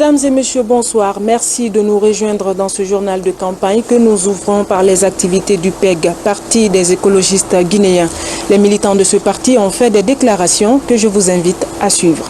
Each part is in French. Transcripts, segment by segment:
Mesdames et messieurs, bonsoir. Merci de nous rejoindre dans ce journal de campagne que nous ouvrons par les activités du PEG, Parti des écologistes guinéens. Les militants de ce parti ont fait des déclarations que je vous invite à suivre.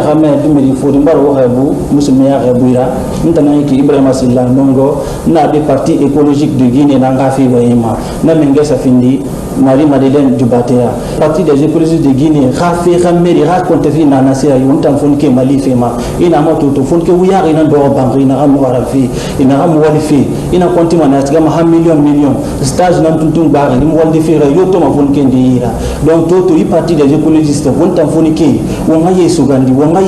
Ramé dumiri fodi mbaro rebu musulmiya rebuira ntana ki Ibrahima Silla Nongo na be parti écologique de Guinée nanga fi wayima na mengesa findi Marie Madeleine Dubatea parti des écologistes de Guinée rafi rameri raconte fi na nasia yuntan fonke mali fema ina moto to fonke wuyari na do bangi na amu arafi ina amu walifi ina konti manatiga ma million stage nan tuntun baga ni waldi fi yoto ma fonke ndira donc to i parti des écologistes wontan fonke wonga yesu gandi wonga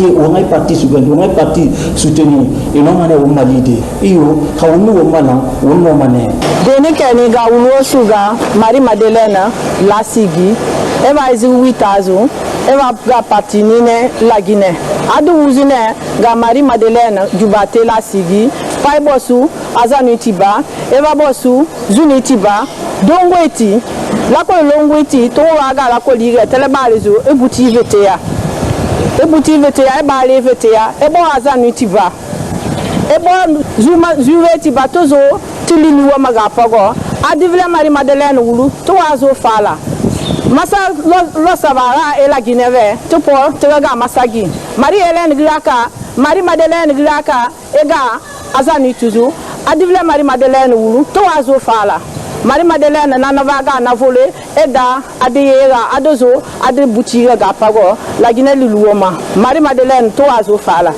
parti sugandi wonga parti soutenu ino mane wo malide iyo hawnu wo mana wonno mane deni keni ga wulo suga Marie Madeleine Lasigi eva izi 8000 eva ga parti nine la Guinée adu uzine ga Marie Madeleine Dubate Lasigi pai bosu azanu tiba eva bosu zuni tiba dongweti la ko longweti to waga la ko liga telebalezo ebuti vetea e bale vetea e bo azanu tiba e bo zuma zuveti batozo tilini wa magapago adivle Marie Madeleine wulu to azo fala masa lo sabara e la Guinée to po tega masagi Marie Madeleine graka e ga azanu tuzu adivle Marie Madeleine wulu to azo fala Marie Madeleine nanavaga na volé eda adeyera adozo ade butiga gapago la Guinée luluoma Marie Madeleine to azo fala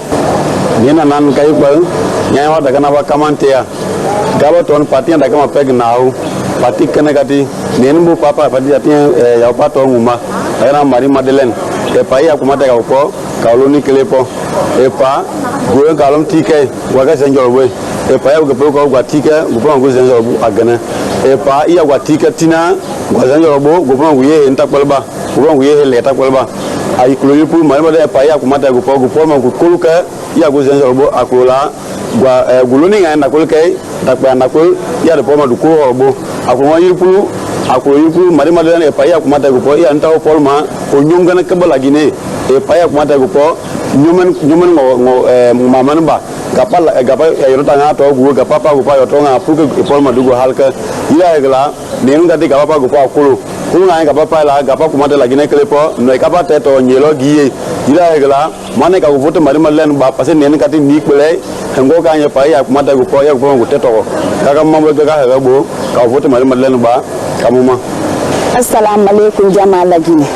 nina nan kay ba nyawa daga na ba kamantea gaba ton parti daga ma peg naaw parti kenegati nenbu papa parti atien ya pato nguma era Marie Madeleine e pa ya kuma daga ko kawloni kelepo e pa goyen kalom tike waga senjorwe e pa ya go gwa tike go go senjorbu agana e pa iya gwa tike tina gwa senjorbu go go ye ntakwalba go ye le takwalba ay kulori pour Marie Madeleine pa ya kuma daga go ma go koluka iya go senjorbu akola gwa guloni nga na kolke takwa na kol ya de poma du ko orbo akuma yipulu Marie Madeleine e pa ya kuma daga go ya ntaw polma ko nyunga na kebala Guinée e pa ya kuma daga ko nyumen ngo maman ba gapa yorota nga to gu gapa pa gu pa yoto nga puke polma dugo halka ila egla nenu ngati gapa pa gu pa kulu nga gapa pa la gapa kuma de la Guinée klepo no gapa te to nyelo giye ila egla mane ka gu vote Marie Madeleine ba parce nenu ngati ni kule ngo ka nya pa ya kuma de gu po ya gu te to kaka mambo ga ga bo ka vote Marie Madeleine ba kamuma assalamu alaikum jama'a la Guinée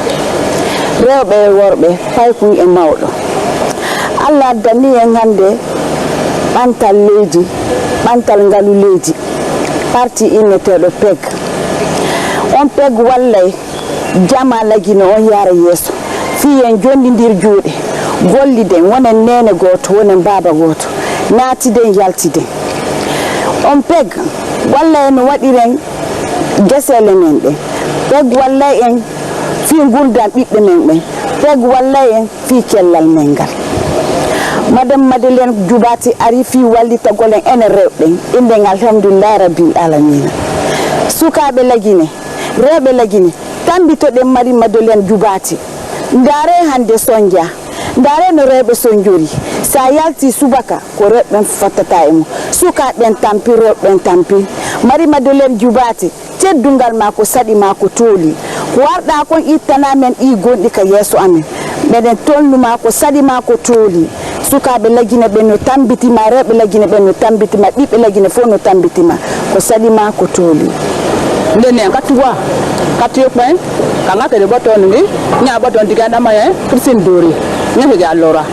rewbe worbe fay ku e mawdo Allah dani en hande bantal ngalu leji parti inneteɗo PEG on PEG wallay jama la Guinée on yara yeso fi en jondidir juuɗe golliden wonen nene goto wonen baba goto naatiden yaltiden on PEG wallay no waɗiren gesele men ɗe PEG wallay en fi gurdal ɓiɓɓe men ɓen PEG wallay en fi kellal men ngal Madame Madeleine Dubati ari fi wallita golen ene rewɓe inde alhamdulillah rabbil alamin sukaɓe la Guinée rewɓe la Guinée tambitoɗen Marie Madeleine Dubati ndare hande sonja ndare no rewɓe sonjori sa yalti subaka ko rewɓe fattata e mo sukaɓen tampi rewɓen tampi Marie Madeleine Dubati teddungal ma ko saɗi ma ko tooli ko warɗa kon ittana men ɗi gonɗi ka yeeso amen meɗen tolnuma ko saɗi ma ko tooli sukaɓe la Guinée ɓe no tambitima rewɓe la Guinée ɓe no tambitima ɓiɓɓe la Guinée fof no tambitima ko saɗima ko tooli ndene katuwa katuyo pen kanga kede boton ngi nya boton diganda maye Christine Dori nya ke allora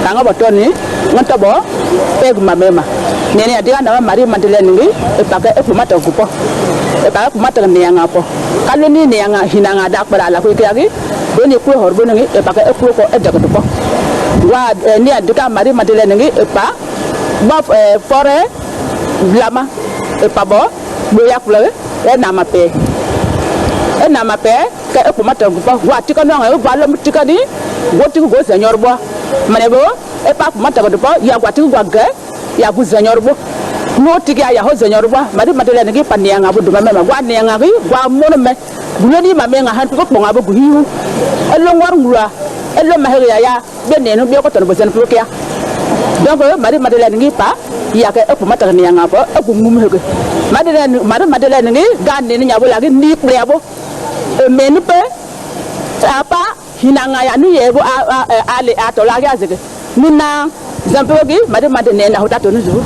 kanga boton ni ngonta bo PEG mabema nene diganda Marie Madeleine ngi e paka e pumata gupo e pa ku mata ne yanga po kallo ni ne yanga hinanga da para la ko kiyagi doni ku horbo ngi e pa ka e ku ko e daga to wa ni aduka Marie Madeleine ngi e pa ba forêt lama e pa bo yakula e na mape ka e ku mata ku pa wa tika no ngi ba la tika ni woti go senyor bo mane bo e pa ku mata ko ya gwati go ga ya ku senyor bo no tika ya ho senyor bo Marie Madeleine ngi pa nianga bu duma mema gwa nianga ngi gwa mono me buloni mamenga han ko bonga bo guhiu elo ngwar ngura elo mahiri ya bene no bi ko tan bo sen pro kya donc Marie Madeleine ngi pa ya ka e ku mata nianga bo e ku ngum hege Marie Madeleine ngi ga ne nya bo la ngi ni prebo mais nous peut apa hinanga ya nu yebo ale atola ga zege nina zampogi Marie Madeleine na hotato nuzu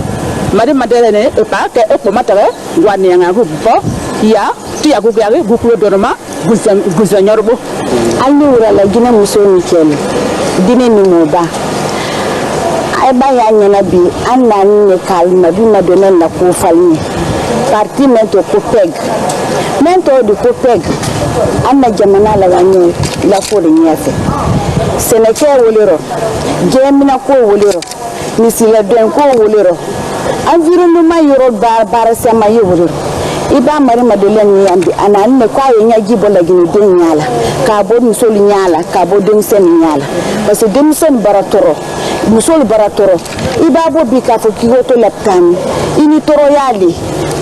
Marie Madeleine e pa ke e ko matare wani nga go bo ya ti ya go ga go pro dorma guzanyor bo allura la gina muso ni kele dine ni moba ay ba ya nyana bi anna ni kalma bi Madeleine na ko falni parti mento ko peg mento di ko peg anna jamana la wanyo la fo de nyafe seneke wolero gemina ko wolero misila den ko wolero environnement yoro bar sama yoro iba Marie Madeleine yambi anan ne kwa yenya gibo la gini den nyala ka bo musol nyala ka bo den sen nyala parce que den sen baratoro musol baratoro iba bo bi ka fo kiwoto laptan ini toro yali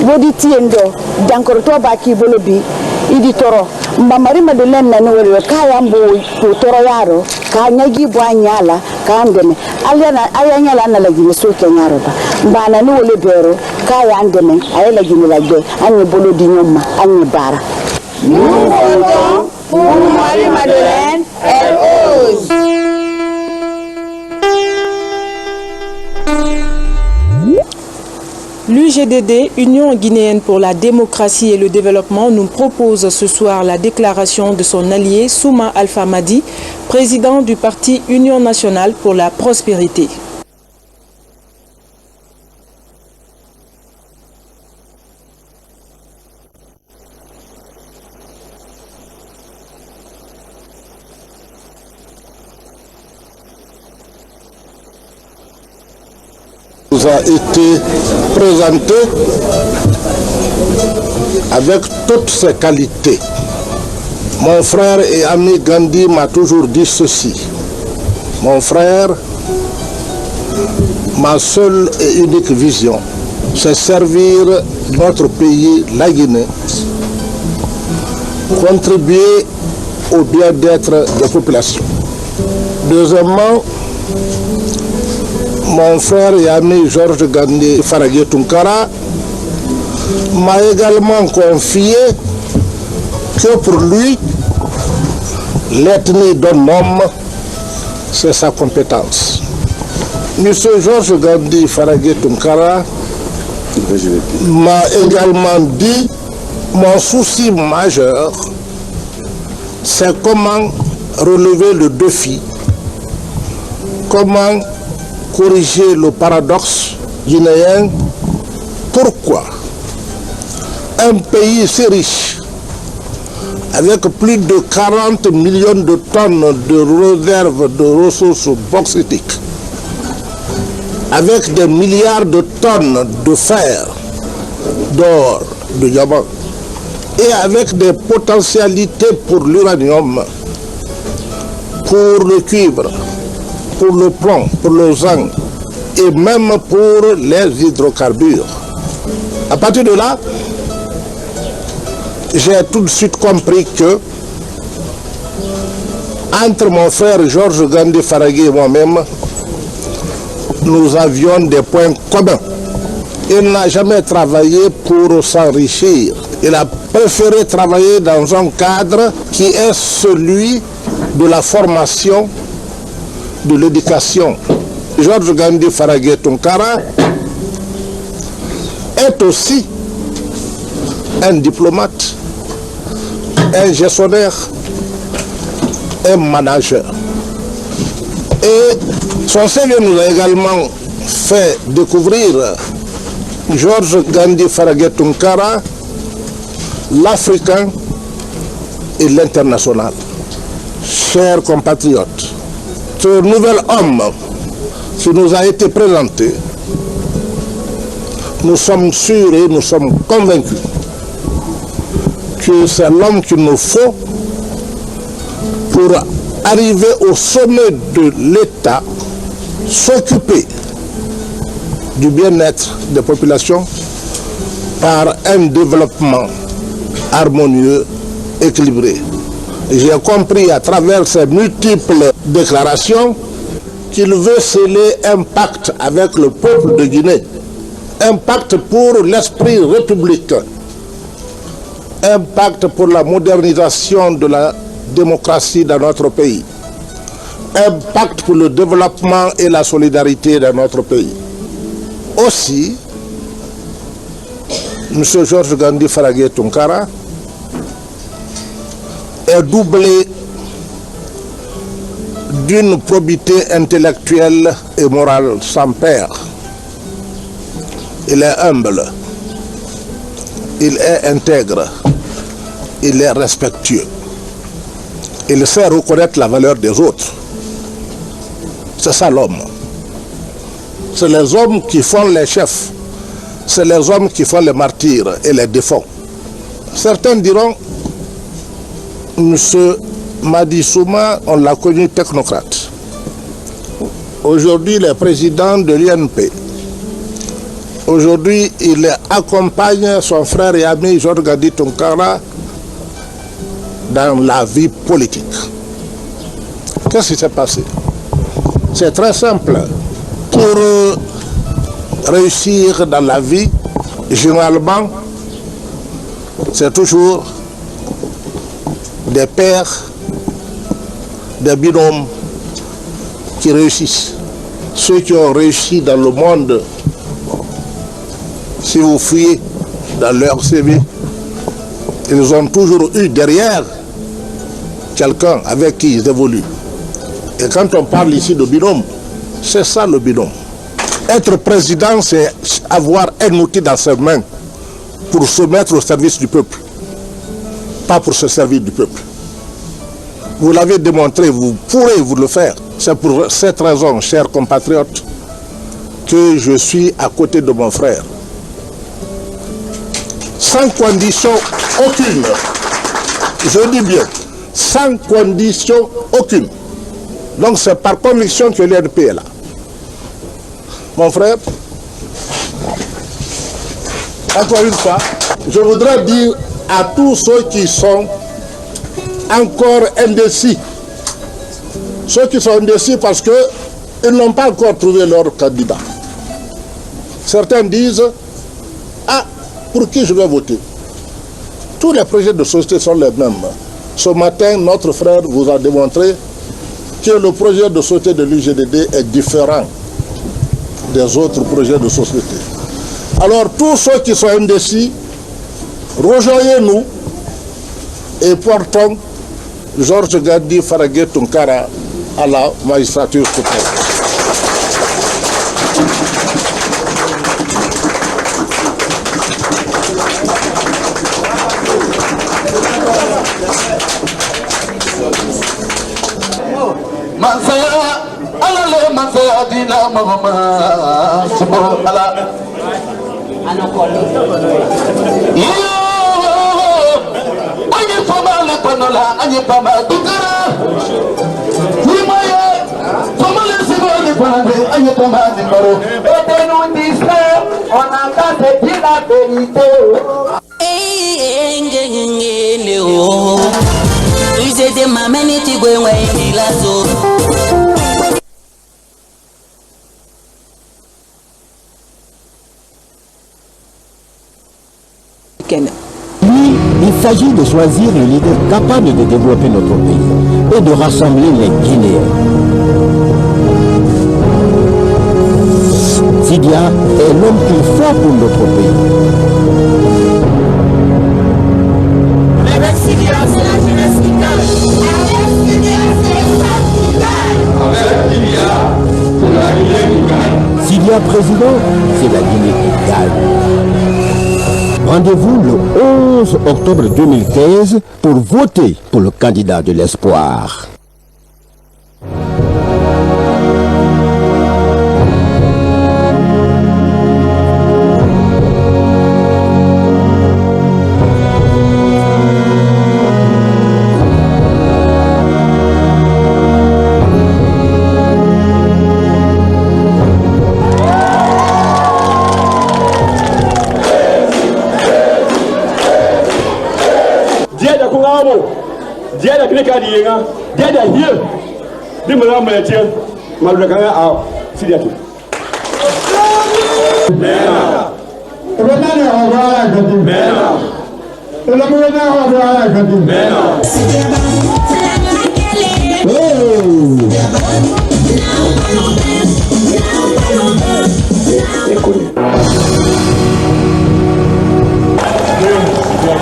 bodi tiendo dankoro to ba ki bolo bi idi toro mba Marie Madeleine na no wele ka yambo to toro yaro ka nyagi bo anyala ka ndeme ayanya la na la gini so kenyaro ba mba na no wele bero ka ya ndeme ayela gini la de anye bolo di nyoma anye bara nous votons pour Marie Madeleine elle ose. L'UGDD, Union guinéenne pour la démocratie et le développement, nous propose ce soir la déclaration de son allié Souma Alpha Madi, président du parti Union nationale pour la prospérité. Nous a été présenté avec toutes ses qualités. Mon frère et ami Gandhi m'a toujours dit ceci. Mon frère, ma seule et unique vision, c'est servir notre pays, la Guinée, contribuer au bien-être des populations. Deuxièmement, mon frère et ami Georges Gandhi Faragui Tunkara m'a également confié que pour lui, l'ethnie d'un homme, c'est sa compétence. Monsieur Georges Gandhi Faragui Tunkara m'a également dit, mon souci majeur, c'est comment relever le défi, comment corriger le paradoxe guinéen. Pourquoi un pays si riche, avec plus de 40 millions de tonnes de réserves de ressources bauxitiques, avec des milliards de tonnes de fer, d'or, de diamant, et avec des potentialités pour l'uranium, pour le cuivre, pour le plomb, pour le zinc et même pour les hydrocarbures. À partir de là, j'ai tout de suite compris que entre mon frère Georges Gandhi Faragui et moi-même, nous avions des points communs. Il n'a jamais travaillé pour s'enrichir. Il a préféré travailler dans un cadre qui est celui de la formation, de l'éducation. Georges Gandhi Faragui Tunkara est aussi un diplomate, un gestionnaire, un manager. Et son CV nous a également fait découvrir Georges Gandhi Faragui Tunkara l'Africain et l'international. Chers compatriotes, ce nouvel homme qui nous a été présenté, nous sommes sûrs et nous sommes convaincus que c'est l'homme qu'il nous faut pour arriver au sommet de l'État, s'occuper du bien-être des populations par un développement harmonieux, équilibré. J'ai compris à travers ces multiples déclarations qu'il veut sceller un pacte avec le peuple de Guinée, un pacte pour l'esprit républicain, un pacte pour la modernisation de la démocratie dans notre pays, un pacte pour le développement et la solidarité dans notre pays. Aussi, M. Georges Gandhi Faragué Tounkara est doublé d'une probité intellectuelle et morale sans pair. Il est humble, il est intègre, il est respectueux. Il sait reconnaître la valeur des autres. C'est ça l'homme. C'est les hommes qui font les chefs. C'est les hommes qui font les martyrs et les défends. Certains diront, M. Madi Souma, on l'a connu technocrate. Aujourd'hui, il est président de l'INP. Aujourd'hui, il accompagne son frère et ami Georges Gandhi Tounkara dans la vie politique. Qu'est-ce qui s'est passé? C'est très simple. Pour réussir dans la vie, généralement, c'est toujours des pères, des binômes qui réussissent. Ceux qui ont réussi dans le monde, si vous fouillez dans leur CV, ils ont toujours eu derrière quelqu'un avec qui ils évoluent. Et quand on parle ici de binôme, c'est ça le binôme. Être président, c'est avoir un outil dans ses mains pour se mettre au service du peuple, pas pour se servir du peuple. Vous l'avez démontré, vous pourrez vous le faire. C'est pour cette raison, chers compatriotes, que je suis à côté de mon frère. Sans condition aucune. Je dis bien, sans condition aucune. Donc c'est par conviction que l'INP est là. Mon frère, encore une fois, je voudrais dire à tous ceux qui sont encore indécis, ceux qui sont indécis parce qu'ils n'ont pas encore trouvé leur candidat. Certains disent, ah, pour qui je vais voter? Tous les projets de société sont les mêmes. Ce matin, notre frère vous a démontré que le projet de société de l'UGDD est différent des autres projets de société. Alors tous ceux qui sont indécis, rejoignez-nous et portons Georges Gandhi Faragué Tounkara à la magistrature suprême. Il s'agit de choisir le leader capable de développer notre pays et de rassembler les Guinéens. Sidia est l'homme qu'il faut pour notre pays. Sidia président, c'est la Guinée qui gagne. Rendez-vous le 11 14 octobre 2015 pour voter pour le candidat de l'espoir.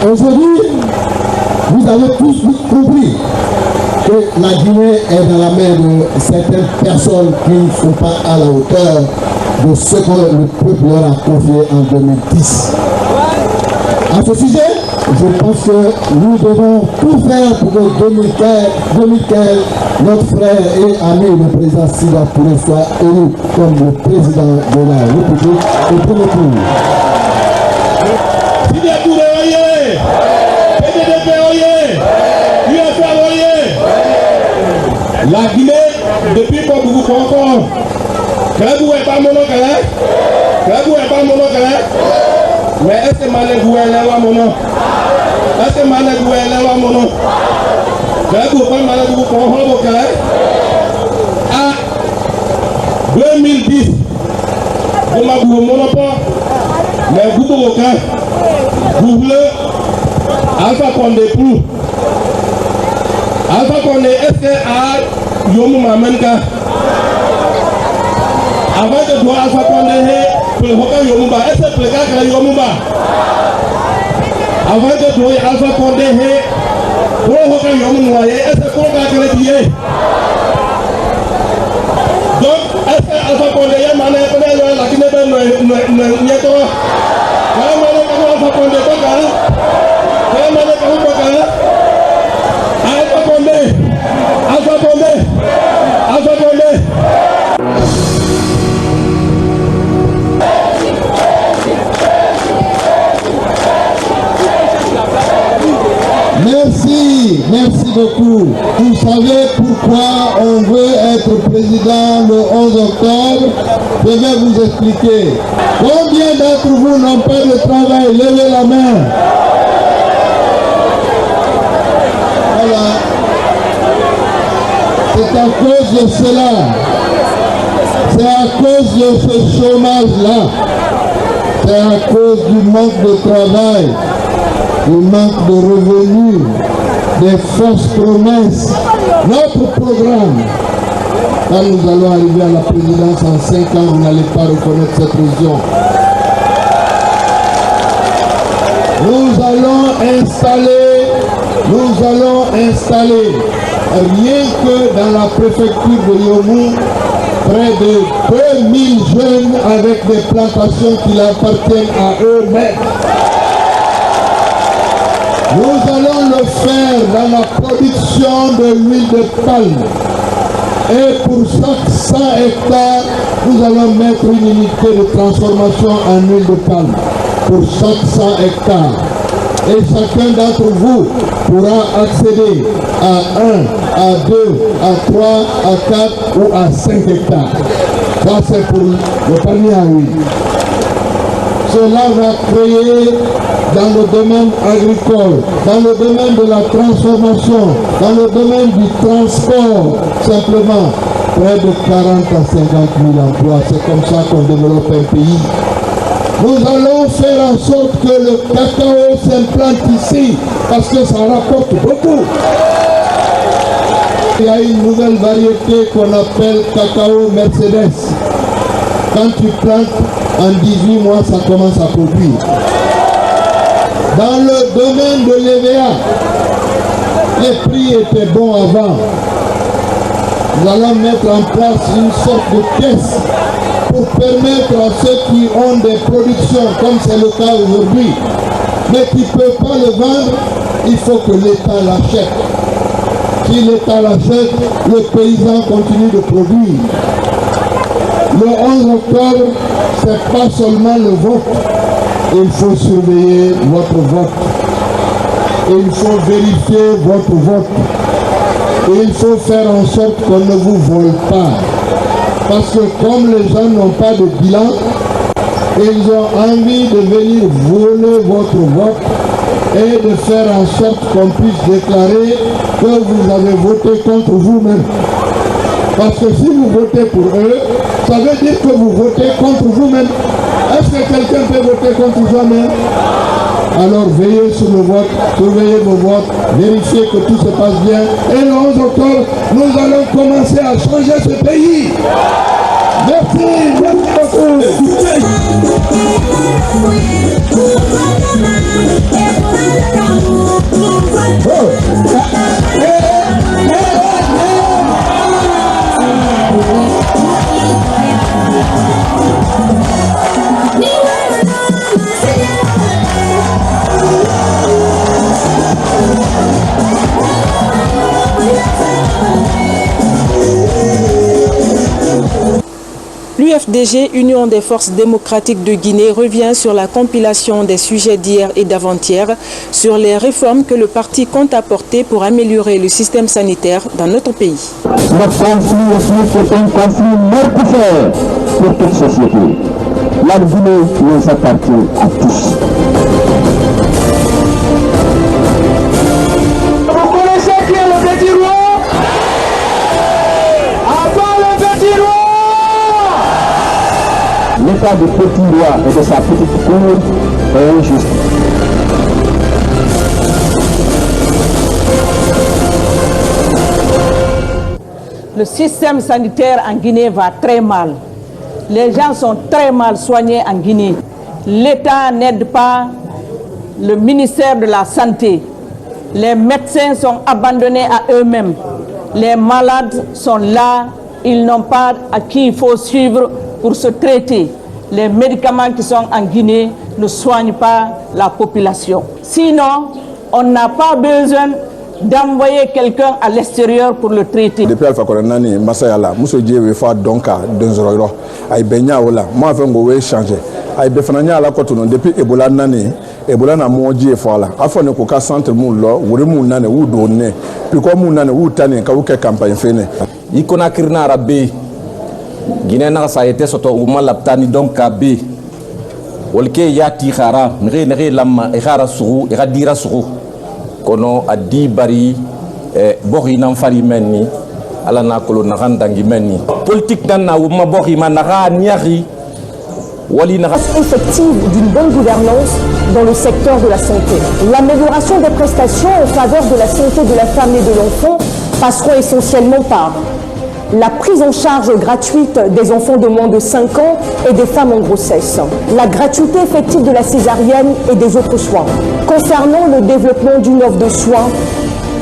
Aujourd'hui, vous avez tous compris que la Guinée est dans la main de certaines personnes qui ne sont pas à la hauteur de ce que le peuple leur a confié en 2010. À ce sujet, je pense que nous devons tout faire pour que 2015, notre frère et ami le président Sida Touré soit élu comme le président de la République au premier tour. Sida Touré, oyez! PDDP, oyez! UFR, oyez! La Guinée, depuis qu'on vous comprend, que vous n'êtes pas monocalé, que vous n'êtes pas monocalé, mais est-ce que Mané Goué est mon nom? Est-ce que Mané Goué est mon nom? Que vous pas Mané Goué pour un à 2010, vous m'avez monopole, mais vous pouvez vous voulez Alpha Condé pour Alpha Condé, est-ce que à Yomu Mamenka avant de voir Alpha Condé pour le Hoka Yomuba, est-ce que le gars qui Yomuba avant de voir Alpha Condé pour le Hoka Yomuba, est-ce que le gars qui est donc est-ce que Alpha Condé est mané la Guinée de Nieto Alpha Condé Merci beaucoup. Vous savez pourquoi on veut être président le 11 octobre? Je vais vous expliquer. Combien d'entre vous n'ont pas de travail? Levez la main. Voilà. C'est à cause de cela. C'est à cause de ce chômage-là. C'est à cause du manque de travail, du manque de revenus, des fausses promesses. Notre programme, quand nous allons arriver à la présidence en 5 ans, vous n'allez pas reconnaître cette région. Nous allons installer, rien que dans la préfecture de Yomou, près de 2000 jeunes avec des plantations qui appartiennent à eux-mêmes. Nous allons le faire dans la production de l'huile de palme. Et pour chaque 100 hectares, nous allons mettre une unité de transformation en huile de palme. Pour chaque 100 hectares. Et chacun d'entre vous pourra accéder à 1, à 2, à 3, à 4 ou à 5 hectares. Ça c'est pour le panier à huile. Cela va créer dans le domaine agricole, dans le domaine de la transformation, dans le domaine du transport, simplement près de 40 à 50 000 emplois. C'est comme ça qu'on développe un pays. Nous allons faire en sorte que le cacao s'implante ici, parce que ça rapporte beaucoup. Il y a une nouvelle variété qu'on appelle cacao Mercedes. Quand tu plantes, en 18 mois, ça commence à produire. Dans le domaine de l'EVA, les prix étaient bons avant. Nous allons mettre en place une sorte de caisse pour permettre à ceux qui ont des productions, comme c'est le cas aujourd'hui, mais qui ne peut pas le vendre, il faut que l'État l'achète. Si l'État l'achète, le paysan continue de produire. Le 11 octobre, ce n'est pas seulement le vote. Il faut surveiller votre vote. Il faut vérifier votre vote. Il faut faire en sorte qu'on ne vous vole pas. Parce que comme les gens n'ont pas de bilan, ils ont envie de venir voler votre vote et de faire en sorte qu'on puisse déclarer que vous avez voté contre vous-même. Parce que si vous votez pour eux, ça veut dire que vous votez contre vous-même. Est-ce que quelqu'un peut voter contre soi-même? Alors veillez sur le vote, surveillez vos votes, vérifiez que tout se passe bien. Et le 11 octobre, nous allons commencer à changer ce pays. Merci, merci beaucoup. L'UFDG, Union des forces démocratiques de Guinée, revient sur la compilation des sujets d'hier et d'avant-hier, sur les réformes que le parti compte apporter pour améliorer le système sanitaire dans notre pays. Notre conflit aussi, c'est un conflit mortifère pour toute société. La Guinée nous appartient à tous. Vous connaissez qui est le petit roi? Avant le petit roi! L'état du petit roi et de sa petite cour est injuste. Le système sanitaire en Guinée va très mal. Les gens sont très mal soignés en Guinée. L'État n'aide pas le ministère de la Santé. Les médecins sont abandonnés à eux-mêmes. Les malades sont là, ils n'ont pas à qui il faut suivre pour se traiter. Les médicaments qui sont en Guinée ne soignent pas la population. Sinon, on n'a pas besoin d'envoyer quelqu'un à l'extérieur pour le traiter. Depuis Alpha Koranani, Masayala, Mousso Djewe fa donka d'Unzoro, Aïe Benya Ola, moi avec Ngowe changé. Aïe Befanania la Kotono, depuis Ebola Nani, Ebola na Moji et Fala, Afon Koka Centre Moullo, Wurimu Nane, ou Donné, puis comme Nane, ou Tane, Kawuke campagne fene. Ikona Kirna Rabé, Guinée ça a été soto Ouma Laptani donc Kabé, Wolke Yati Hara, Nre Lama, Ehara Sourou, Eradira Sourou. Kono adi bari bori nan fari menni ala na kolo na randangi menni politique dan na wuma bori man na niari wali na effective d'une bonne gouvernance dans le secteur de la santé. L'amélioration des prestations en faveur de la santé de la femme et de l'enfant passeront essentiellement par la prise en charge gratuite des enfants de moins de 5 ans et des femmes en grossesse, la gratuité effective de la césarienne et des autres soins. Concernant le développement d'une offre de soins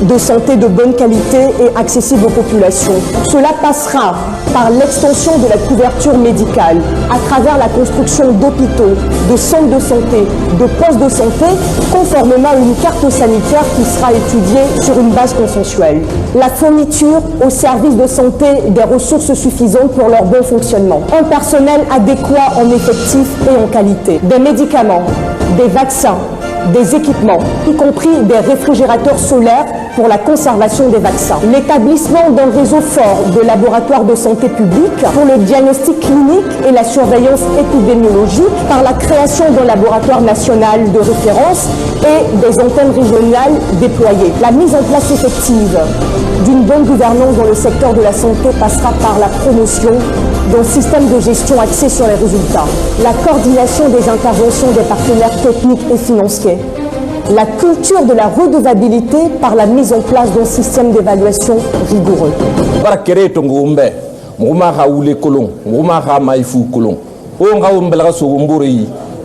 de santé de bonne qualité et accessible aux populations, cela passera par l'extension de la couverture médicale à travers la construction d'hôpitaux, de centres de santé, de postes de santé, conformément à une carte sanitaire qui sera étudiée sur une base consensuelle. La fourniture aux services de santé des ressources suffisantes pour leur bon fonctionnement. Un personnel adéquat en effectif et en qualité. Des médicaments, des vaccins, des équipements, y compris des réfrigérateurs solaires pour la conservation des vaccins. L'établissement d'un réseau fort de laboratoires de santé publique pour le diagnostic clinique et la surveillance épidémiologique par la création d'un laboratoire national de référence et des antennes régionales déployées. La mise en place effective d'une bonne gouvernance dans le secteur de la santé passera par la promotion d'un système de gestion axé sur les résultats, la coordination des interventions des partenaires techniques et financiers, la culture de la redevabilité par la mise en place d'un système d'évaluation rigoureux.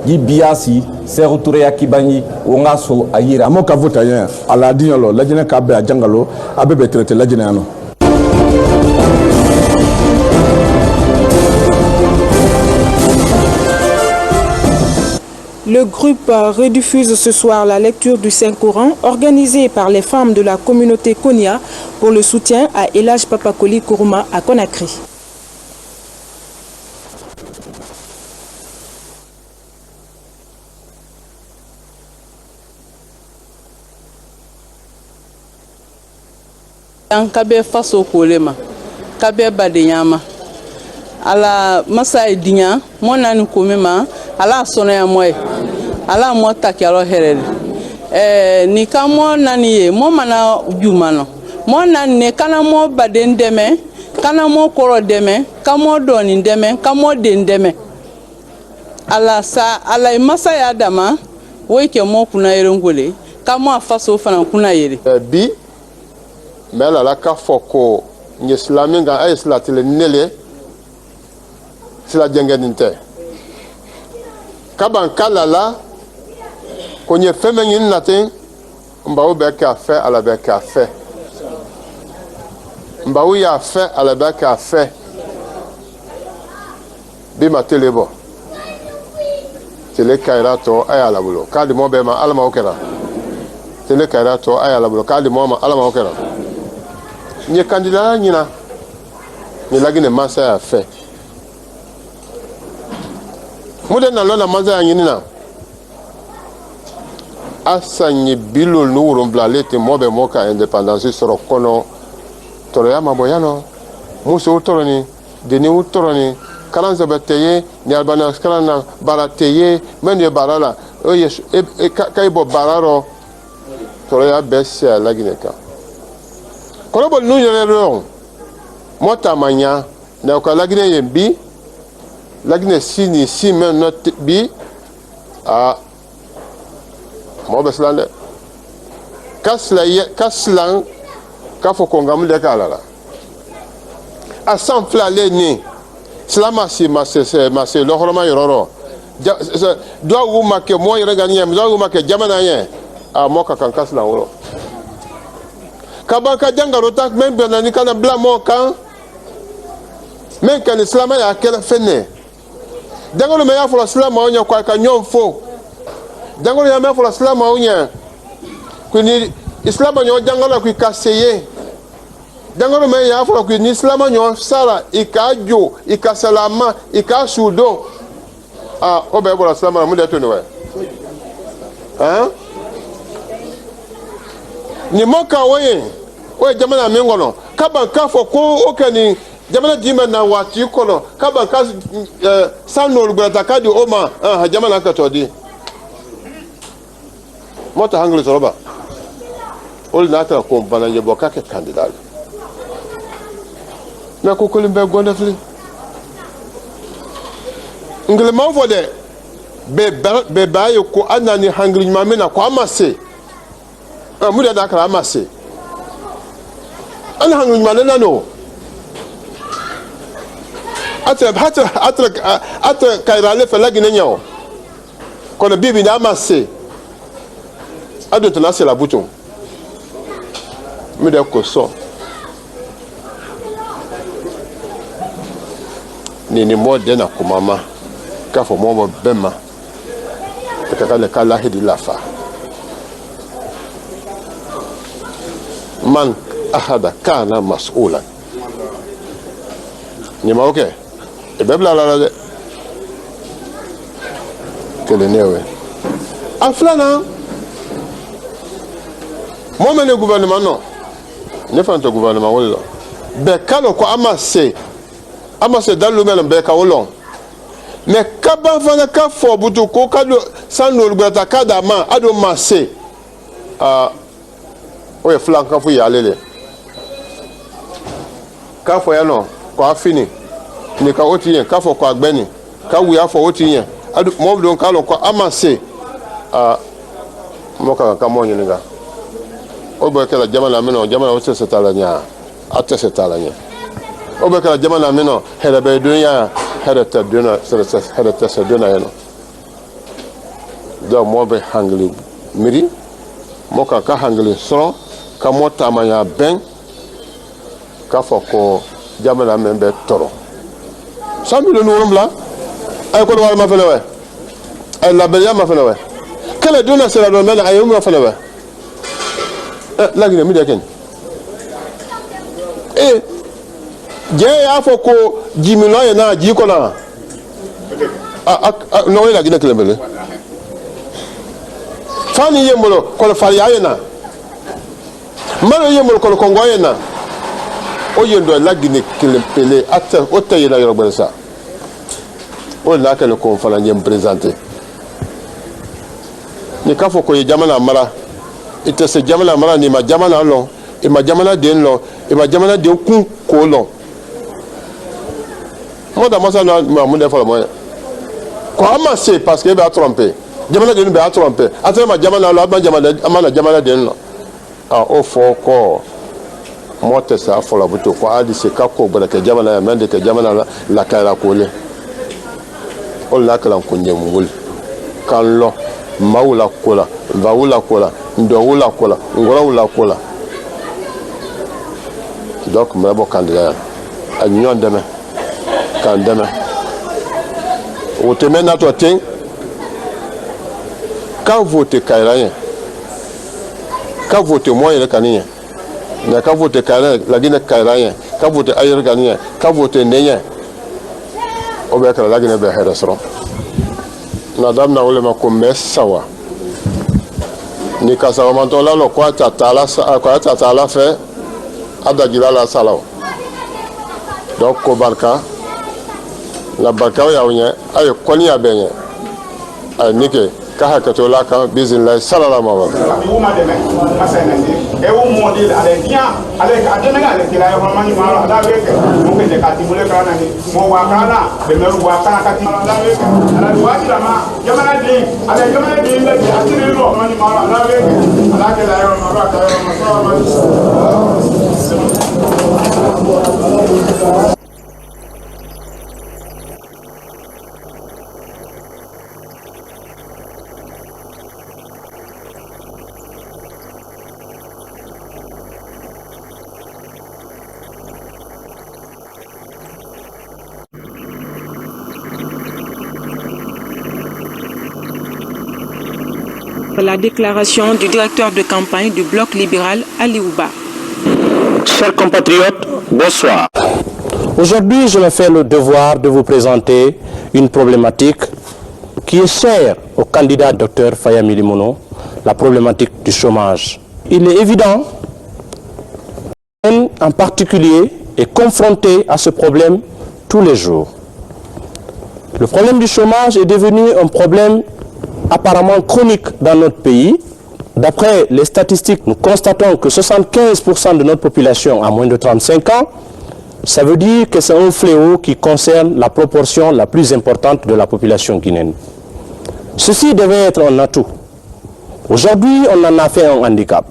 Gibiasi Seruture Akibani Ongaso Ayira Amoka Votayen ala dignolo la jene kabe a jangalo abebe traité la jene ano. Le groupe rediffuse ce soir la lecture du Saint-Coran organisée par les femmes de la communauté Konya pour le soutien à Elhadj Papakoli Kourouma à Conakry. Kabe faso kolema kabe badenyama ala masa dinya mona ni komema ala sono ya moy ala mota kyalo herere ni kamo nani ye mo mana jumano mo nani kana mo baden deme kana mo koro deme kamo doni deme kamo den deme ala sa ala masa ya dama woike mo kuna yerengole kamo afaso fana kuna yere bi mais la ka foko ni islaminga ay islatile nele sila jengeninte kaban kalala ko nye femenyin natin mbawo be ka fe ala be ka fe mbawo ya fe ala be ka fe bi ma telebo tele kaira to ay ala bulo kadi mo be ma alama okera tele kaira to ay ala bulo kadi mo ma alama okera nye kandidala nyina ni lagi ne masa ya fe mude na lona masa ya nyina asa nye bilo nuuru mblalete mobe moka independence soro kono toro ya maboyano muso utoroni deni utoroni kalanza beteye ni albana skalana barateye menye barala oye kaibo bararo toro ya besia lagi ne ka kono bol nu yele ron mota manya na ko lagine yembi lagine sini si men not bi a mo beslande kaslan ka fo ko ngam de kala la a san flale ni slama si masese lo horoma yororo do wu make mo yere ganiyem do wu make jamana yen a mo ka kan kaslan woro kabaka jangaro tak men bena ni kana blamo kan men kan islam ya kala fenne dangolo me ya fo islam onya kwa ka nyomfo dangolo ya me fo islam onya kuni islam onyo jangolo ku kaseye dangolo me ya fo ku ni islam onyo sara ikajo ikasalama ikasudo obe bo islam na mu de to ni we ni moka woye oye jamana mengono kaban ka fo ko okani jamana dima na wati kono kaban ka sano lugata kadi oma jamana ka todi mota hangli soroba ol nata ko bana je boka ke candidat na ko kolimbe gonda fli ngile ma fo de be bayo ko anani hangli mamena ko amase muda da kala amase ana hangli manana no ata kairale falagi nenyo kono bibi na amase ado to na se la buton muda ko so ni mode na ko mama ka fo mo bema ka le kala hedi lafa man ahada kana mas'ulan ni ma okay e bebla la de kele newe aflana mo mene gouvernement non ne fa to gouvernement wala be kalo ko amase dans le même be ka wolon mais kaba fana ka fo butu ko kado sando lugata kada ma ado masse oye flanka fu ya lele ka fo ya no ko afini ni ka oti yen ka fo ko agbeni ka wi afo oti yen adu mo don ka lo ko amase mo ka mo nyi nga o be kala jamana meno jamana o se tala nya ate se tala nya o be kala jamana meno hele be dunya hele ta duna hele ta se duna yeno do mo be hangli miri mo ka hangli so ka mota manya ben ka foko jamana membe toro sambi le nurum la ay ko wala ma fele we La Guinée m'a fait ouais. Quelle est donnée c'est la domaine à Yom m'a fait ouais. La Guinée m'a dit et j'ai à faut que Jimino et na Jikona non la Guinée qui le Fani Yemolo qu'on le faria na Malo Yemolo qu'on le Congo na Oyendo la Guinée qui le pelé acte otaye na Yoruba ça. O la que le conférence me présenter. Ni ka fo ko jamana mara ite se jamana mara ni ma jamana long e ma jamana den long e ma jamana den kun ko long. Moi dans ma ça na mon défaut moi. Comment c'est parce que va tromper. Jamana den va tromper. Ata ma jamana la ma jamana den long. Ah o fo ko moi te ça fo la buto ko adi se ka ko bala ke jamana ya mende ke jamana la ka la ko le. On l'a que l'on connaît moul. Quand l'on maoula kola, vaoula kola, ndoula kola, ngoula kola. Donc, moi, bon candidat, à l'union demain, quand demain, au thème à toi, quand vous te caillez, quand vous te moyez le canien, quand vous te caillez, la Guinée caillée, quand vous te ailleurs gagnez, quand vous te n'ayez. Obeka la Guinée be restaurant nadam na ulema ko sawa ni kasawa mantola lo kwa tatala fait adagila la salao donc ko barka la barka ya unya ay koni ya benye ay nike ka hakato la kan bizinllah sallallahu alaihi La déclaration du directeur de campagne du bloc libéral Ali Ouba. Chers compatriotes, bonsoir. Aujourd'hui, je me fais le devoir de vous présenter une problématique qui est chère au candidat Dr Faya Milimono, la problématique du chômage. Il est évident qu'en particulier est confronté à ce problème tous les jours. Le problème du chômage est devenu un problème apparemment chronique dans notre pays. D'après les statistiques, nous constatons que 75% de notre population a moins de 35 ans. Ça veut dire que c'est un fléau qui concerne la proportion la plus importante de la population guinéenne. Ceci devait être un atout. Aujourd'hui, on en a fait un handicap.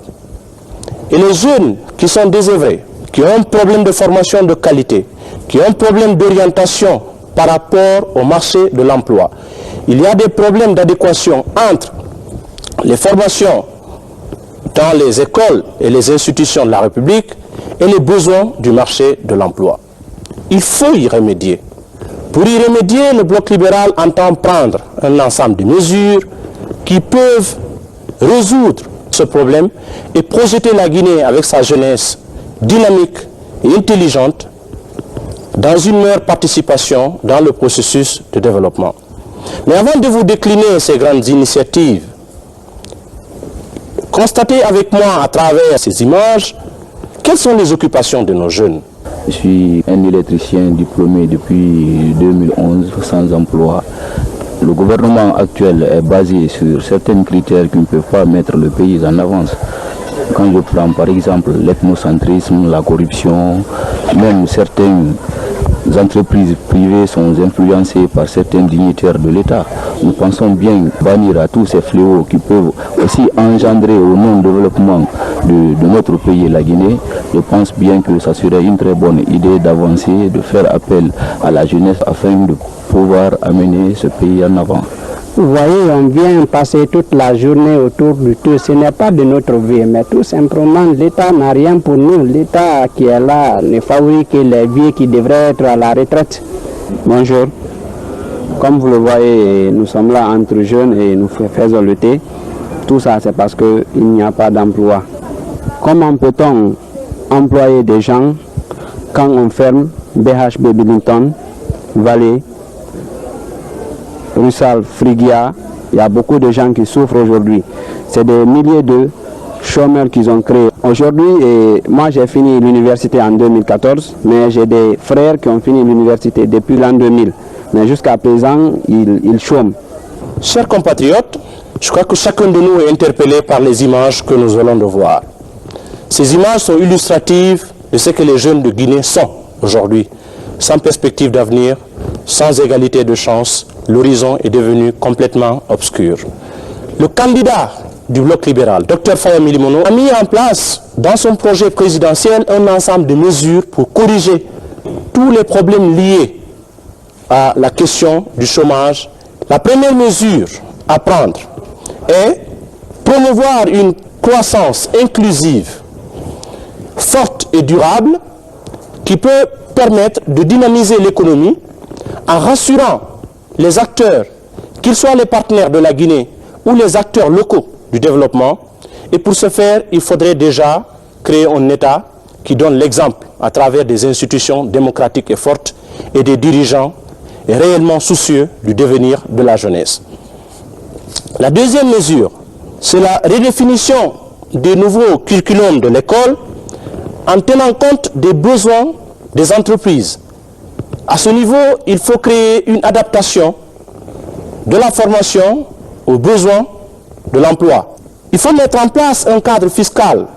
Et les jeunes qui sont désœuvrés, qui ont un problème de formation de qualité, qui ont un problème d'orientation par rapport au marché de l'emploi, il y a des problèmes d'adéquation entre les formations dans les écoles et les institutions de la République et les besoins du marché de l'emploi. Il faut y remédier. Pour y remédier, le bloc libéral entend prendre un ensemble de mesures qui peuvent résoudre ce problème et projeter la Guinée avec sa jeunesse dynamique et intelligente dans une meilleure participation dans le processus de développement. Mais avant de vous décliner ces grandes initiatives, constatez avec moi à travers ces images quelles sont les occupations de nos jeunes. Je suis un électricien diplômé depuis 2011 sans emploi. Le gouvernement actuel est basé sur certains critères qui ne peuvent pas mettre le pays en avance. Quand je prends par exemple l'ethnocentrisme, la corruption, même certaines entreprises privées sont influencées par certains dignitaires de l'État. Nous pensons bien bannir à tous ces fléaux qui peuvent aussi engendrer au non-développement de notre pays, la Guinée. Je pense bien que ça serait une très bonne idée d'avancer, de faire appel à la jeunesse afin de pouvoir amener ce pays en avant. Vous voyez, on vient passer toute la journée autour du tout. Ce n'est pas de notre vie, mais tout simplement, l'État n'a rien pour nous. L'État qui est là ne favorise que les vieux qui devraient être à la retraite. Bonjour. Comme vous le voyez, nous sommes là entre jeunes et nous faisons le thé. Tout ça, c'est parce qu'il n'y a pas d'emploi. Comment peut-on employer des gens quand on ferme BHB Billington, Vallée, Russell, Frigia? Il y a beaucoup de gens qui souffrent aujourd'hui. C'est des milliers de chômeurs qu'ils ont créés. Aujourd'hui, moi j'ai fini l'université en 2014, mais j'ai des frères qui ont fini l'université depuis l'an 2000. Mais jusqu'à présent, ils chôment. Chers compatriotes, je crois que chacun de nous est interpellé par les images que nous allons de voir. Ces images sont illustratives de ce que les jeunes de Guinée sont aujourd'hui. Sans perspective d'avenir, sans égalité de chance, l'horizon est devenu complètement obscur. Le candidat du bloc libéral, Dr Faya Milimono, a mis en place dans son projet présidentiel un ensemble de mesures pour corriger tous les problèmes liés à la question du chômage. La première mesure à prendre est promouvoir une croissance inclusive, forte et durable, qui peut permettre de dynamiser l'économie en rassurant les acteurs, qu'ils soient les partenaires de la Guinée ou les acteurs locaux du développement. Et pour ce faire, il faudrait déjà créer un État qui donne l'exemple à travers des institutions démocratiques et fortes et des dirigeants réellement soucieux du devenir de la jeunesse. La deuxième mesure, c'est la redéfinition des nouveaux curriculums de l'école en tenant compte des besoins des entreprises. À ce niveau, il faut créer une adaptation de la formation aux besoins de l'emploi. Il faut mettre en place un cadre fiscal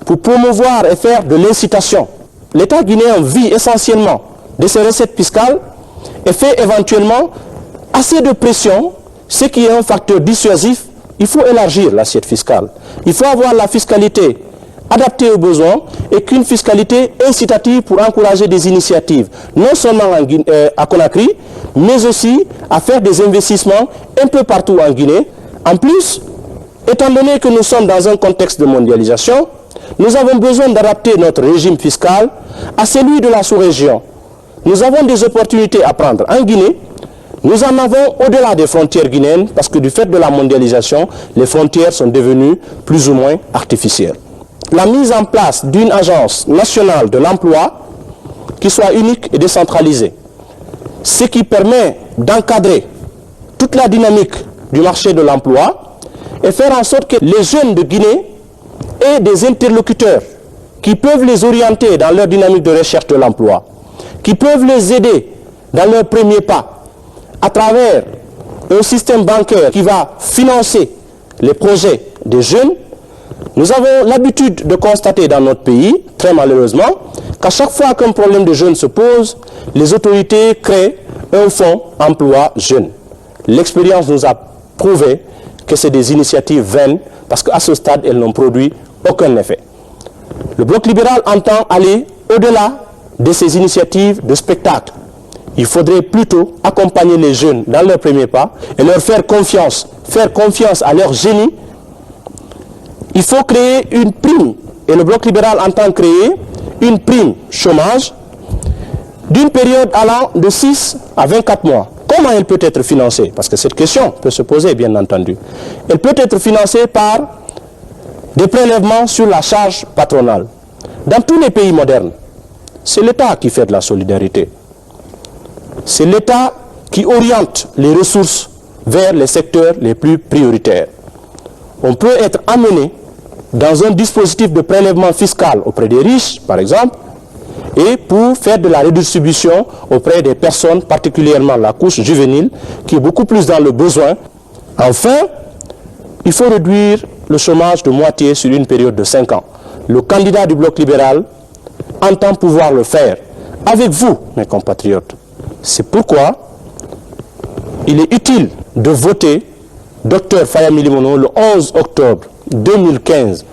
pour promouvoir et faire de l'incitation. L'État guinéen vit essentiellement de ses recettes fiscales et fait éventuellement assez de pression, ce qui est un facteur dissuasif. Il faut élargir l'assiette fiscale. Il faut avoir la fiscalité adaptée aux besoins et qu'une fiscalité incitative pour encourager des initiatives, non seulement à Conakry, mais aussi à faire des investissements un peu partout en Guinée. En plus, étant donné que nous sommes dans un contexte de mondialisation, nous avons besoin d'adapter notre régime fiscal à celui de la sous-région. Nous avons des opportunités à prendre en Guinée. Nous en avons au-delà des frontières guinéennes parce que du fait de la mondialisation, les frontières sont devenues plus ou moins artificielles. La mise en place d'une agence nationale de l'emploi qui soit unique et décentralisée, ce qui permet d'encadrer toute la dynamique du marché de l'emploi et faire en sorte que les jeunes de Guinée aient des interlocuteurs qui peuvent les orienter dans leur dynamique de recherche de l'emploi, qui peuvent les aider dans leur premier pas à travers un système bancaire qui va financer les projets des jeunes. Nous avons l'habitude de constater dans notre pays, très malheureusement, qu'à chaque fois qu'un problème de jeunes se pose, les autorités créent un fonds emploi jeunes. L'expérience nous a prouvé que c'est des initiatives vaines parce qu'à ce stade, elles n'ont produit aucun effet. Le bloc libéral entend aller au-delà de ces initiatives de spectacle. Il faudrait plutôt accompagner les jeunes dans leur premier pas et leur faire confiance à leur génie. Il faut créer une prime, et le bloc libéral entend créer une prime chômage d'une période allant de 6 à 24 mois. Comment elle peut être financée? Parce que cette question peut se poser, bien entendu. Elle peut être financée par des prélèvements sur la charge patronale. Dans tous les pays modernes, c'est l'État qui fait de la solidarité. C'est l'État qui oriente les ressources vers les secteurs les plus prioritaires. On peut être amené dans un dispositif de prélèvement fiscal auprès des riches, par exemple, et pour faire de la redistribution auprès des personnes, particulièrement la couche juvénile, qui est beaucoup plus dans le besoin. Enfin, il faut réduire le chômage de moitié sur une période de 5 ans. Le candidat du bloc libéral entend pouvoir le faire avec vous, mes compatriotes. C'est pourquoi il est utile de voter Dr Faya Milimono le 11 octobre 2015.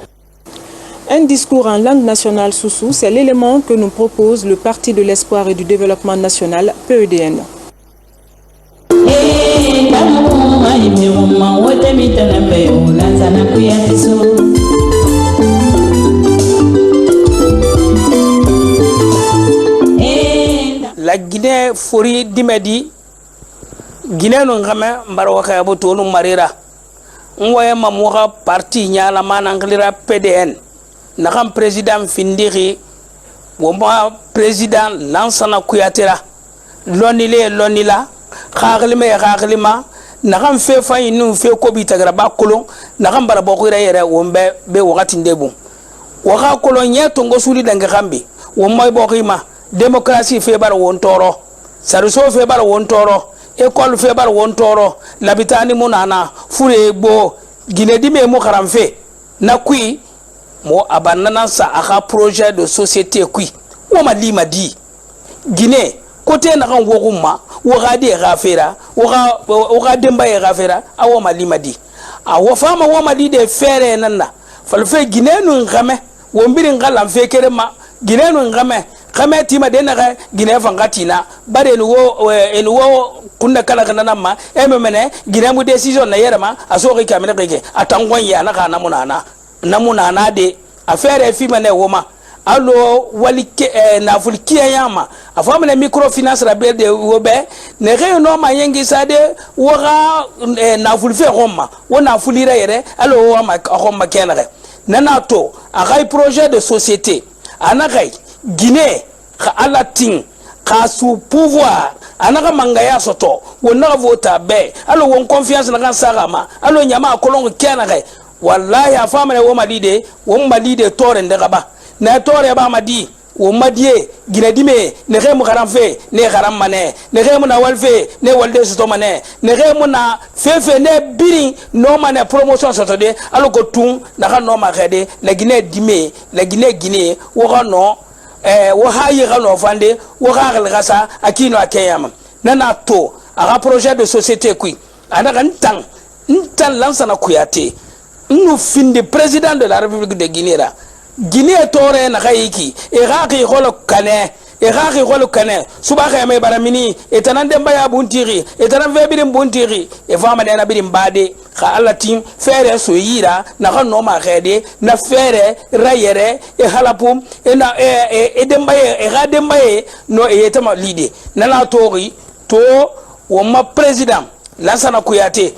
Un discours en langue nationale soussou, c'est l'élément que nous propose le Parti de l'Espoir et du Développement National, PEDN. La Guinée Fori Dimedi Guinée no ngame mbarwaka ya boto no marira ngoye mamuka parti nyala mananglira PDN nakam président findiri woma président Lansana Kouyattara lonila khaglima nakam fe fayi nu fe ko bi tagra ba kolon nakam bara bokira yere wombe be wakati ndebu waka kolon nyeto ngosuli dange kambi womay bokima démocratie fe bara won toro saruso fe bara won toro école fe bara won toro labitani munana fure bo Guinée dime mo karamfe na kui mo abanana sa aka projet de société kui woma lima di Guinée côté na kan woguma woga de gafera woga demba e gafera awoma lima di awo fama woma di de fere nanna falfe Guinée no ngame wombiri ngala fe kerema Guinée no ngame kame tima de na Guinée fangatina bare no wo kunna kala kana ma ememene Guinée mu décision na yerama asoki kamene keke atangon ya na kana namuna de affaire fi mane woma allo walike na fulkiya yama afamene microfinance rabel de wobe ne re no ma yengi sade woga na fulfe roma wona fulira yere allo wa ma roma kenare nanato agai projet de société anagai Guinée alatin ka sous pouvoir anaka mangaya soto wona vota be allo won confiance na kan sagama allo nyama kolongo kenare wallahi afamene wo malide tore ndegaba na tore ba madi wo madie Guinée dime ne remu karamfe ne karam mane ne remu na walfe ne walde soto mane ne remu na fefe ne biri no mane promotion soto de allo ko tun na kan no ma khede la Guinée dime la Guinée wo no wo hayi gano fande wo gagal gasa akino akeyama nana to aga projet de société kui anaka ntan Lansana Kouyaté nous finde président de la République de Guinée là Guinée tore na kayiki iraqi kholo kane subaka me baramini etanan demba ya buntiri etanan vebirim buntiri e fama de na birim bade kha alatim fere so yira na kan no ma khede na fere rayere e halapum e na e demba e ga demba e no e yetama lide na la tori to wo ma président Lansana Kouyaté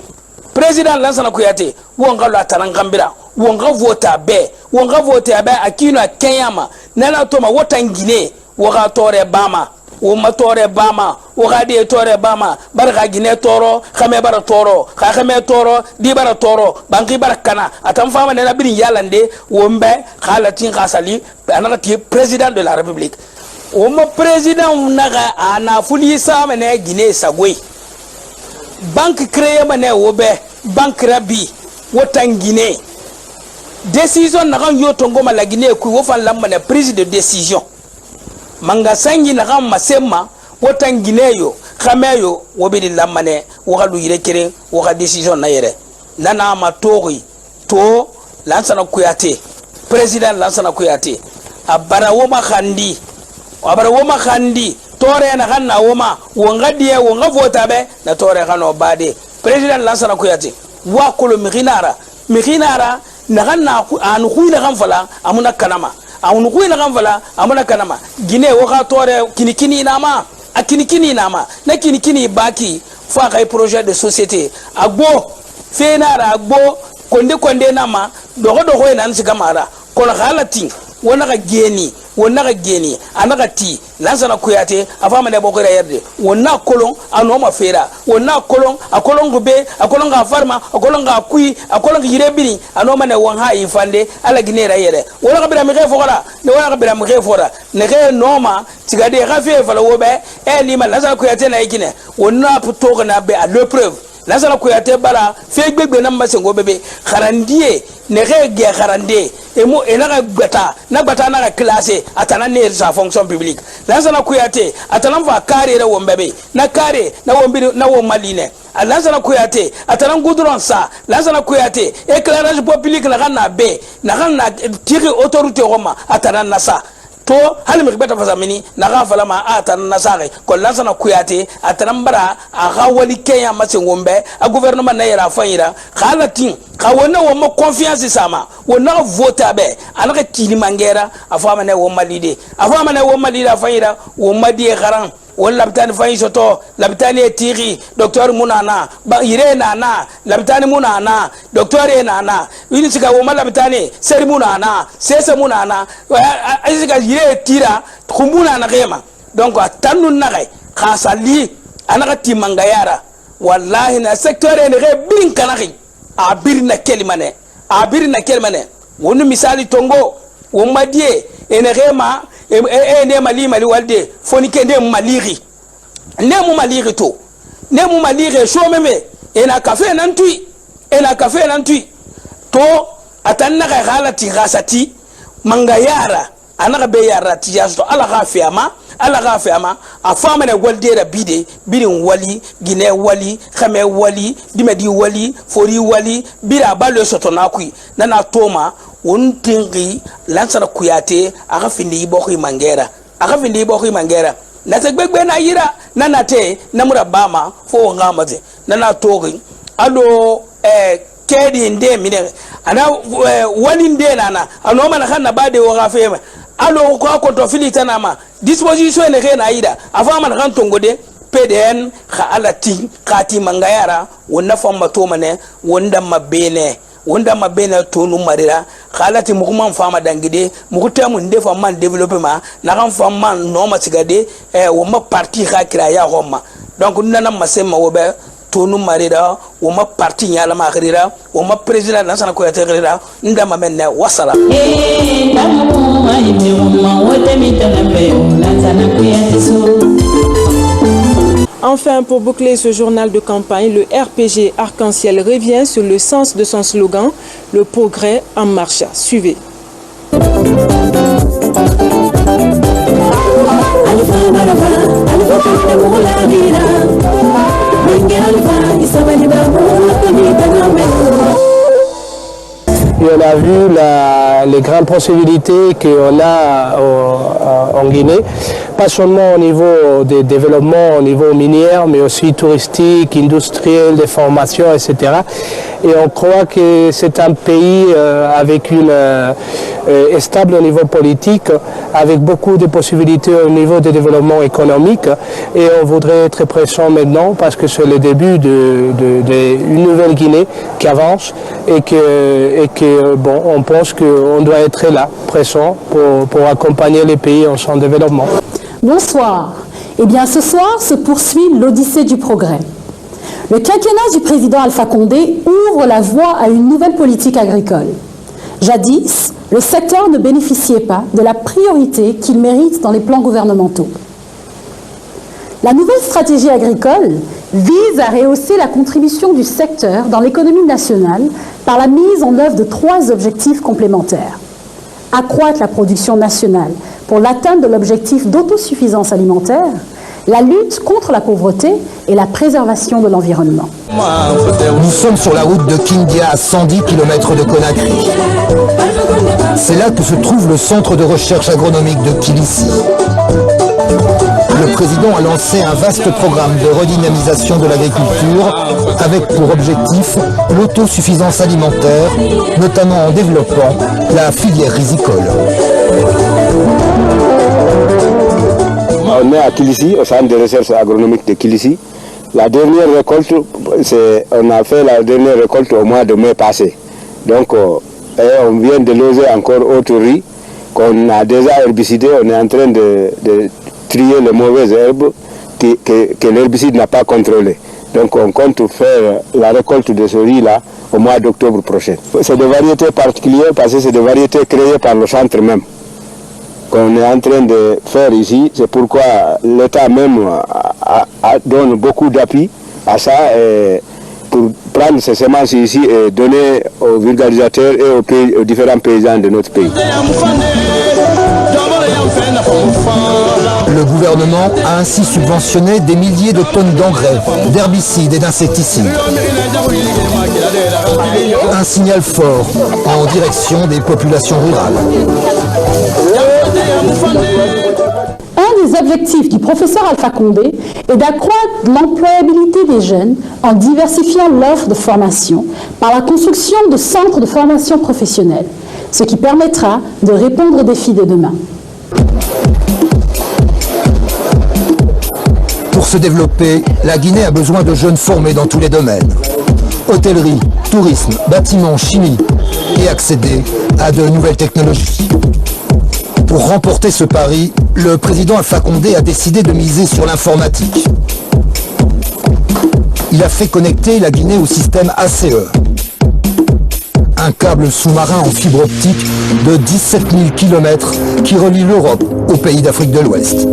wonga lo atanan gambira wonga vota be akino kenyama nana to ma wotan Guinée woga tore bama woma tore bama woga de tore bama barga Guinée toro khame bara toro khame toro di bara toro banki barakana atam fama nena birin yalande wombe khalatin khasali anaka président de la République woma président naga ana fuli sama ne Guinée sagwe banque créé mané wobe banque rabi wotan Guinée décision na kan yoto ngoma la Guinée ku wofan lamma na prise de décision manga sangi na kan masema wotan Guinée yo khameyo wobidi lamma ne wogalu yire kere woga décision na yere nana ma tori to Lansana Kouyaté président Lansana Kouyaté abara woma khandi tore na kan na woma wonga vota be na tore kan obade président Lansana Kouyaté wa kolo miginara na kan na anu kuina kan fala amuna kanama Guinée woka tore kinikini nama na kinikini baki fa kay projet de société agbo fenara agbo konde nama dogo ina nsikamara kola halati wona ga geni anaka ti Lansana Kouyaté afama ne bokira yerde wona kolon anoma fera wona kolon akolon gube akolon ga farma akolon ga kui akolon ga yirebini anoma ne won ha ifande ala Guinée ra yere wona ga bira mi fora ne ga noma tigade ga fe fala wobe ni ma Lansana Kouyaté na Guinée wona puto na be à l'épreuve Lansana Kouyaté bala fe gbegbe na masengo bebe kharandie ne ga kharande emo enaka gbata na classé atana ne sa fonction publique Lansana Kouyaté atana va carré re wombebe na carré na wombiri na womaline Lansana Kouyaté atana goudron sa Lansana Kouyaté éclairage public na kana be na kana tiri autorité roma atana na sa to halmi beta fasamini na ga falama atana na sare ko Lansana Kouyaté atana mbara aga wali kenya masengombe a gouvernement na yera fanyira khalatin kawona wo mo confiance sama wona vota be anaka tini mangera afama ne wo malide afanyira wo madie garan won labtani fayi soto labtani e tiri docteur munana ba ire nana labtani munana docteur e nana ini sika wo labtani seri munana sesa munana sika ire tira khumuna na gema donc atanu nagai khasali anaka timangayara wallahi na secteur e ne bin kanaki abirna kelimane wonu misali tongo wo madie ene gema ne mali walde foni ke ne maliri to ne mu maliri so meme ena kafe nan tui to atanna ga halati gasati mangayara anaka be yara tiyasto ala gafiyama afama ne walde da bidin wali gine wali khame wali dimedi wali fori wali bira balo soto nakui nana toma wontingi lansara kuyate aga findi bokhi mangera na segbegbe na yira nana te namura bama fo ngamate nana togi ado kedi nde mine ana wali nde nana anoma na khana bade wo gafema alo ko to filita nama disposition ne rena ida afama na tongode PDN kha alati khati mangayara wonna famma to mane wonda mabene tonu marira khalati mukuma fama dangide mukuta mun defa man développement na kan fama no ma sigade woma parti khakira ya homma donc nana masema wobe tonu marira woma parti nyala ma khirira woma president na sana ko yatirira ndama menne wasala Enfin, pour boucler ce journal de campagne, le RPG Arc-en-Ciel revient sur le sens de son slogan « Le progrès en marche ». Suivez. Et on a vu les grandes possibilités qu'on a en Guinée, pas seulement au niveau des développements, au niveau minier, mais aussi touristique, industriel, des formations, etc. Et on croit que c'est un pays avec stable au niveau politique, avec beaucoup de possibilités au niveau des développements économiques. Et on voudrait être présent maintenant parce que c'est le début d'une nouvelle Guinée qui avance et que bon, on pense qu'on doit être là, présent, pour accompagner les pays en son développement. Bonsoir. Eh bien, ce soir se poursuit l'Odyssée du progrès. Le quinquennat du président Alpha Condé ouvre la voie à une nouvelle politique agricole. Jadis, le secteur ne bénéficiait pas de la priorité qu'il mérite dans les plans gouvernementaux. La nouvelle stratégie agricole vise à rehausser la contribution du secteur dans l'économie nationale par la mise en œuvre de 3 objectifs complémentaires. Accroître la production nationale pour l'atteinte de l'objectif d'autosuffisance alimentaire, la lutte contre la pauvreté et la préservation de l'environnement. Nous sommes sur la route de Kindia à 110 km de Conakry. C'est là que se trouve le centre de recherche agronomique de Kilissi. Le président a lancé un vaste programme de redynamisation de l'agriculture avec pour objectif l'autosuffisance alimentaire, notamment en développant la filière risicole. On est à Kilissi, au centre de recherche agronomique de Kilissi. La dernière récolte, on a fait la dernière récolte au mois de mai passé. Donc, on vient de loger encore autre riz qu'on a déjà herbicidé. On est en train de trier les mauvaises herbes que l'herbicide n'a pas contrôlées. Donc, on compte faire la récolte de ce riz-là au mois d'octobre prochain. C'est des variétés particulières parce que c'est des variétés créées par le centre même. Qu'on est en train de faire ici, c'est pourquoi l'État même donne beaucoup d'appui à ça pour prendre ces semences ici et donner aux vulgarisateurs et aux différents paysans de notre pays. Le gouvernement a ainsi subventionné des milliers de tonnes d'engrais, d'herbicides et d'insecticides. Un signal fort en direction des populations rurales. Un des objectifs du professeur Alpha Condé est d'accroître l'employabilité des jeunes en diversifiant l'offre de formation par la construction de centres de formation professionnelle, ce qui permettra de répondre aux défis de demain. se développer, la Guinée a besoin de jeunes formés dans tous les domaines. Hôtellerie, tourisme, bâtiments, chimie et accéder à de nouvelles technologies. Pour remporter ce pari, le président Alpha Condé a décidé de miser sur l'informatique. Il a fait connecter la Guinée au système ACE, un câble sous-marin en fibre optique de 17 000 km qui relie l'Europe aux pays d'Afrique de l'Ouest.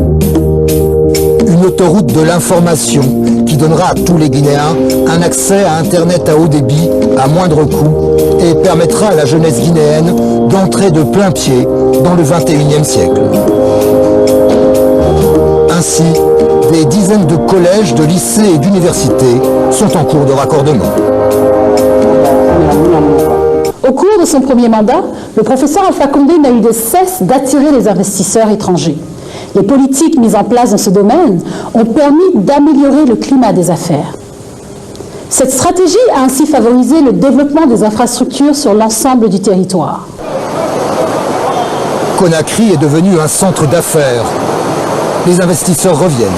Une autoroute de l'information qui donnera à tous les Guinéens un accès à Internet à haut débit à moindre coût et permettra à la jeunesse guinéenne d'entrer de plein pied dans le XXIe siècle. Ainsi, des dizaines de collèges, de lycées et d'universités sont en cours de raccordement. Au cours de son premier mandat, le professeur Alpha Condé n'a eu de cesse d'attirer les investisseurs étrangers. Les politiques mises en place dans ce domaine ont permis d'améliorer le climat des affaires. Cette stratégie a ainsi favorisé le développement des infrastructures sur l'ensemble du territoire. Conakry est devenu un centre d'affaires. Les investisseurs reviennent.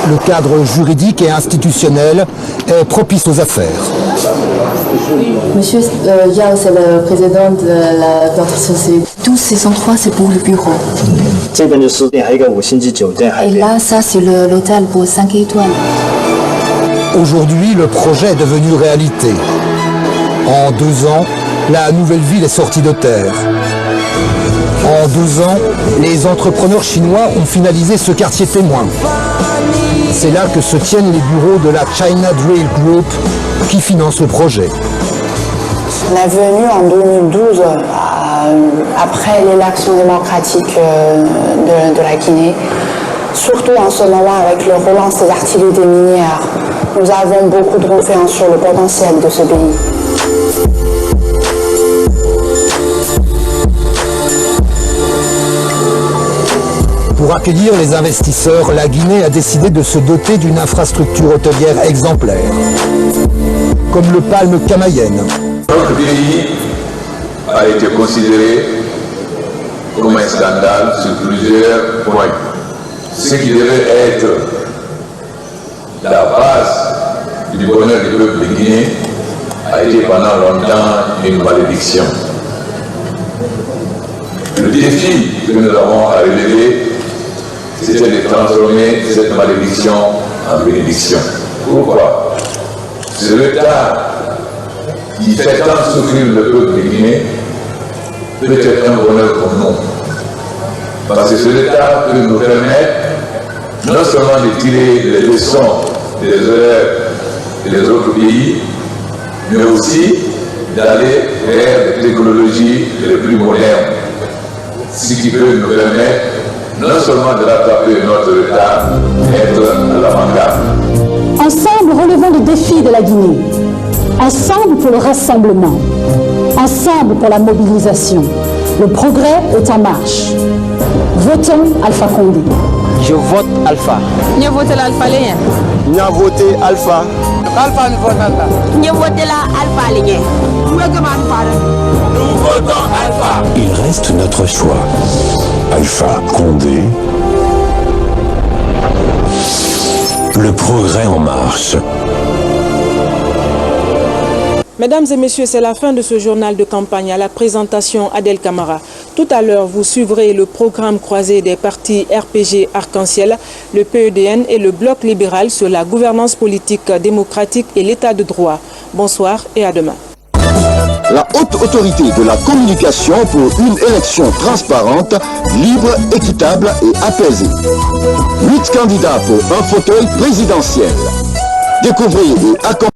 Le cadre juridique et institutionnel est propice aux affaires. Monsieur Yao, c'est le président de notre société. Tous ces endroits, c'est pour le bureau. Et là, ça, c'est l'hôtel pour 5 étoiles. Aujourd'hui, le projet est devenu réalité. En 2 ans, la nouvelle ville est sortie de terre. En 2 ans, les entrepreneurs chinois ont finalisé ce quartier témoin. C'est là que se tiennent les bureaux de la China Drill Group qui finance le projet. On est venu en 2012, après l'élection démocratique de la Guinée, surtout en ce moment avec le relance des activités minières. Nous avons beaucoup de confiance sur le potentiel de ce pays. Pour accueillir les investisseurs, la Guinée a décidé de se doter d'une infrastructure hôtelière exemplaire, comme le Palm Camayen. Notre pays a été considéré comme un scandale sur plusieurs points. Ce qui devait être la base du bonheur du peuple de Guinée a été pendant longtemps une malédiction. Le défi que nous avons à relever, c'était de transformer cette malédiction en bénédiction. Pourquoi? C'est l'État qui fait tant souffrir le peuple de Guinée, peut être un bonheur pour nous. Parce que c'est l'État qui nous permet non seulement de tirer les leçons des erreurs des autres pays, mais aussi d'aller vers les technologies les plus modernes. Ce qui peut nous permettre non seulement de rattraper notre retard, mais être à l'avant-garde. Ensemble, relevons le défi de la Guinée. Ensemble pour le rassemblement. Ensemble pour la mobilisation. Le progrès est en marche. Votons Alpha Condé. Je vote Alpha. Nous votons l'Alpha. Nous votons Alpha. Alpha, nous votons Alpha. Nous votons Alpha. Nous votons Alpha. Il reste notre choix. Alpha Condé. Le progrès en marche. Mesdames et messieurs, c'est la fin de ce journal de campagne. À la présentation, Adel Camara. Tout à l'heure, vous suivrez le programme croisé des partis RPG Arc-en-Ciel, le PEDN et le Bloc libéral sur la gouvernance politique démocratique et l'état de droit. Bonsoir et à demain. La haute autorité de la communication pour une élection transparente, libre, équitable et apaisée. 8 candidats pour un fauteuil présidentiel. Découvrez et accompagnez